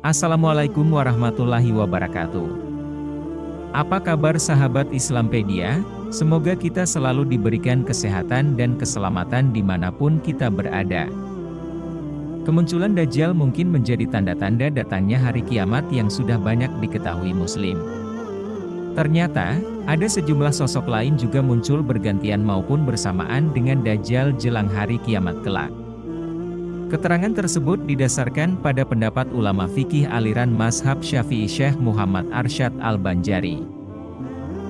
Assalamualaikum warahmatullahi wabarakatuh. Apa kabar sahabat Islampedia? Semoga kita selalu diberikan kesehatan dan keselamatan dimanapun kita berada. Kemunculan Dajjal mungkin menjadi tanda-tanda datangnya hari kiamat yang sudah banyak diketahui Muslim. Ternyata, ada sejumlah sosok lain juga muncul bergantian maupun bersamaan dengan Dajjal jelang hari kiamat kelak. Keterangan tersebut didasarkan pada pendapat ulama fikih aliran mazhab Syafi'i Syekh Muhammad Arsyad Al-Banjari.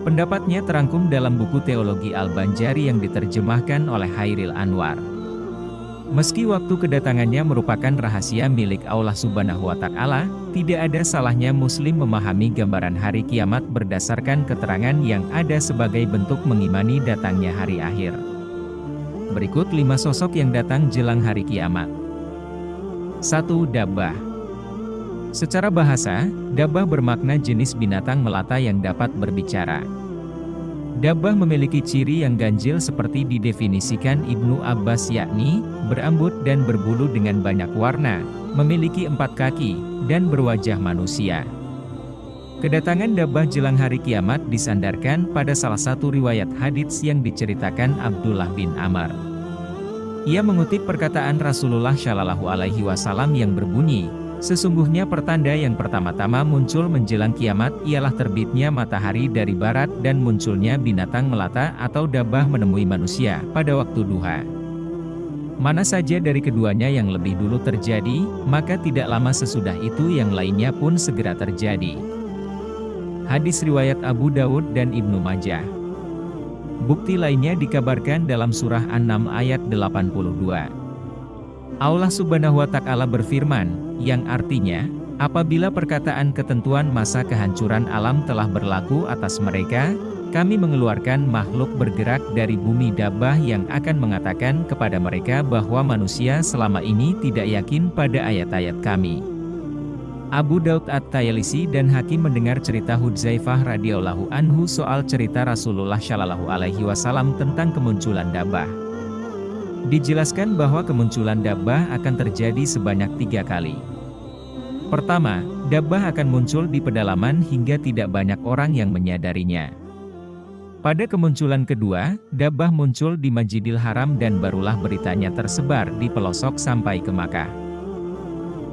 Pendapatnya terangkum dalam buku Teologi Al-Banjari yang diterjemahkan oleh Hairil Anwar. Meski waktu kedatangannya merupakan rahasia milik Allah Subhanahu wa Ta'ala, tidak ada salahnya Muslim memahami gambaran hari kiamat berdasarkan keterangan yang ada sebagai bentuk mengimani datangnya hari akhir. Berikut 5 sosok yang datang jelang hari kiamat. 1. Dabbah. Secara bahasa, dabbah bermakna jenis binatang melata yang dapat berbicara. Dabbah memiliki ciri yang ganjil seperti didefinisikan Ibnu Abbas, yakni berambut dan berbulu dengan banyak warna, memiliki 4 kaki, dan berwajah manusia. Kedatangan dabbah jelang hari kiamat disandarkan pada salah satu riwayat hadits yang diceritakan Abdullah bin Amr. Ia mengutip perkataan Rasulullah Shallallahu Alaihi Wasallam yang berbunyi, sesungguhnya pertanda yang pertama-tama muncul menjelang kiamat ialah terbitnya matahari dari barat dan munculnya binatang melata atau dabbah menemui manusia pada waktu duha. Mana saja dari keduanya yang lebih dulu terjadi, maka tidak lama sesudah itu yang lainnya pun segera terjadi. Hadis riwayat Abu Daud dan Ibnu Majah. Bukti lainnya dikabarkan dalam surah An-Naml ayat 82. Allah Subhanahu wa Ta'ala berfirman, yang artinya, apabila perkataan ketentuan masa kehancuran alam telah berlaku atas mereka, kami mengeluarkan makhluk bergerak dari bumi dabbah yang akan mengatakan kepada mereka bahwa manusia selama ini tidak yakin pada ayat-ayat kami. Abu Daud At-Tayalisi dan Hakim mendengar cerita Hudzaifah radhiyallahu anhu soal cerita Rasulullah Shallallahu Alaihi Wasallam tentang kemunculan dabbah. Dijelaskan bahwa kemunculan dabbah akan terjadi sebanyak 3 kali. Pertama, dabbah akan muncul di pedalaman hingga tidak banyak orang yang menyadarinya. Pada kemunculan kedua, dabbah muncul di Masjidil Haram dan barulah beritanya tersebar di pelosok sampai ke Makkah.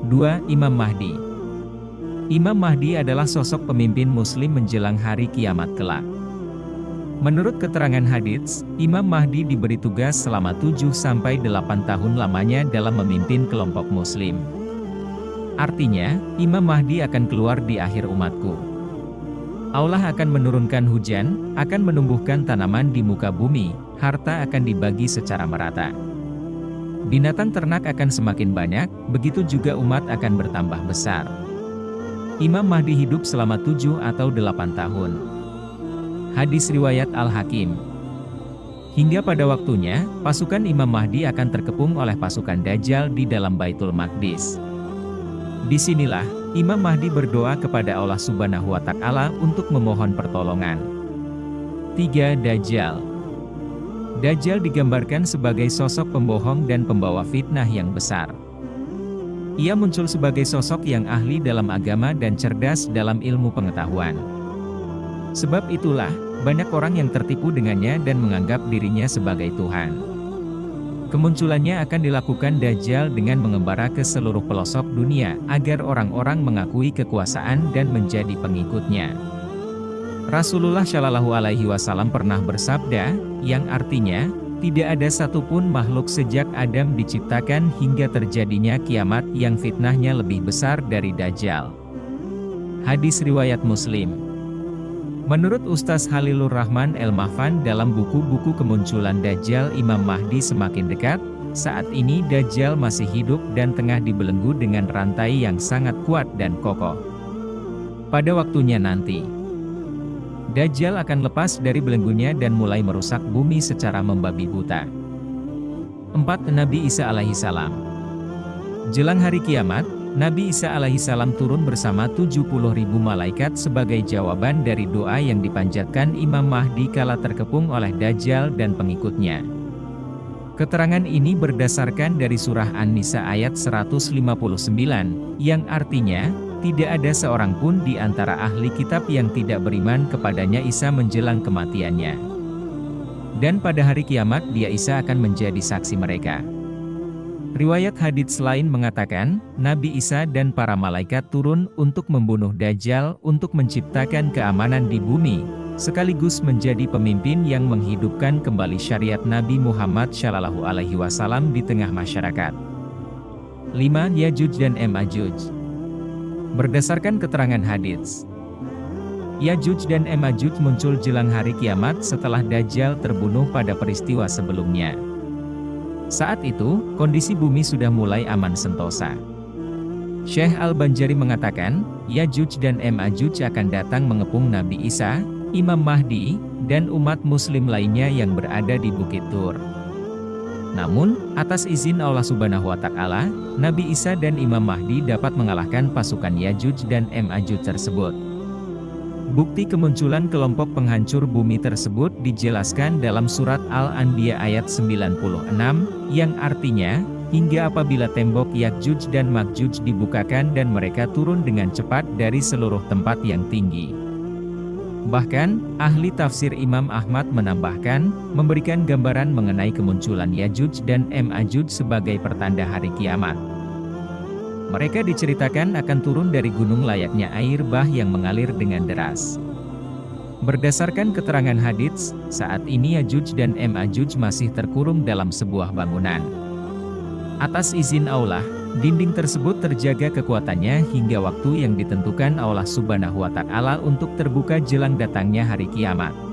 2. Imam Mahdi. Imam Mahdi adalah sosok pemimpin Muslim menjelang hari kiamat kelak. Menurut keterangan hadits, Imam Mahdi diberi tugas selama 7-8 tahun lamanya dalam memimpin kelompok Muslim. Artinya, Imam Mahdi akan keluar di akhir umatku. Allah akan menurunkan hujan, akan menumbuhkan tanaman di muka bumi, harta akan dibagi secara merata. Binatang ternak akan semakin banyak, begitu juga umat akan bertambah besar. Imam Mahdi hidup selama 7 atau 8 tahun. Hadis riwayat Al-Hakim. Hingga pada waktunya, pasukan Imam Mahdi akan terkepung oleh pasukan Dajjal di dalam Baitul Maqdis. Disinilah, Imam Mahdi berdoa kepada Allah Subhanahu wa Ta'ala untuk memohon pertolongan. 3. Dajjal. Dajjal digambarkan sebagai sosok pembohong dan pembawa fitnah yang besar. Ia muncul sebagai sosok yang ahli dalam agama dan cerdas dalam ilmu pengetahuan. Sebab itulah, banyak orang yang tertipu dengannya dan menganggap dirinya sebagai Tuhan. Kemunculannya akan dilakukan Dajjal dengan mengembara ke seluruh pelosok dunia, agar orang-orang mengakui kekuasaan dan menjadi pengikutnya. Rasulullah Shallallahu Alaihi Wasallam pernah bersabda, yang artinya, tidak ada satupun makhluk sejak Adam diciptakan hingga terjadinya kiamat yang fitnahnya lebih besar dari Dajjal. Hadis riwayat Muslim. Menurut Ustaz Halilur Rahman El-Mahfan dalam buku-buku kemunculan Dajjal, Imam Mahdi semakin dekat. Saat ini Dajjal masih hidup dan tengah dibelenggu dengan rantai yang sangat kuat dan kokoh. Pada waktunya nanti, Dajjal akan lepas dari belenggunya dan mulai merusak bumi secara membabi buta. 4. Nabi Isa alaihissalam. Jelang hari kiamat, Nabi Isa alaihissalam turun bersama 70.000 malaikat sebagai jawaban dari doa yang dipanjatkan Imam Mahdi kala terkepung oleh Dajjal dan pengikutnya. Keterangan ini berdasarkan dari surah An-Nisa ayat 159, yang artinya, Tidak ada seorang pun di antara ahli kitab yang tidak beriman kepadanya Isa menjelang kematiannya. Dan pada hari kiamat dia Isa akan menjadi saksi mereka. Riwayat hadits lain mengatakan, Nabi Isa dan para malaikat turun untuk membunuh Dajjal untuk menciptakan keamanan di bumi, sekaligus menjadi pemimpin yang menghidupkan kembali syariat Nabi Muhammad SAW di tengah masyarakat. 5. Yajuj dan Majuj. Berdasarkan keterangan hadits, Yajuj dan Majuj muncul jelang hari kiamat setelah Dajjal terbunuh pada peristiwa sebelumnya. Saat itu, kondisi bumi sudah mulai aman sentosa. Syekh Al-Banjari mengatakan, Yajuj dan Majuj akan datang mengepung Nabi Isa, Imam Mahdi, dan umat muslim lainnya yang berada di Bukit Tur. Namun, atas izin Allah Subhanahu wa Ta'ala, Nabi Isa dan Imam Mahdi dapat mengalahkan pasukan Yajuj dan Majuj tersebut. Bukti kemunculan kelompok penghancur bumi tersebut dijelaskan dalam surat Al-Anbiya ayat 96, yang artinya, hingga apabila tembok Yajuj dan Majuj dibukakan dan mereka turun dengan cepat dari seluruh tempat yang tinggi. Bahkan, ahli tafsir Imam Ahmad menambahkan, memberikan gambaran mengenai kemunculan Yajuj dan Majuj sebagai pertanda hari kiamat. Mereka diceritakan akan turun dari gunung layaknya air bah yang mengalir dengan deras. Berdasarkan keterangan hadits, saat ini Yajuj dan Majuj masih terkurung dalam sebuah bangunan. Atas izin Allah, dinding tersebut terjaga kekuatannya hingga waktu yang ditentukan Allah Subhanahu wa Ta'ala untuk terbuka jelang datangnya hari kiamat.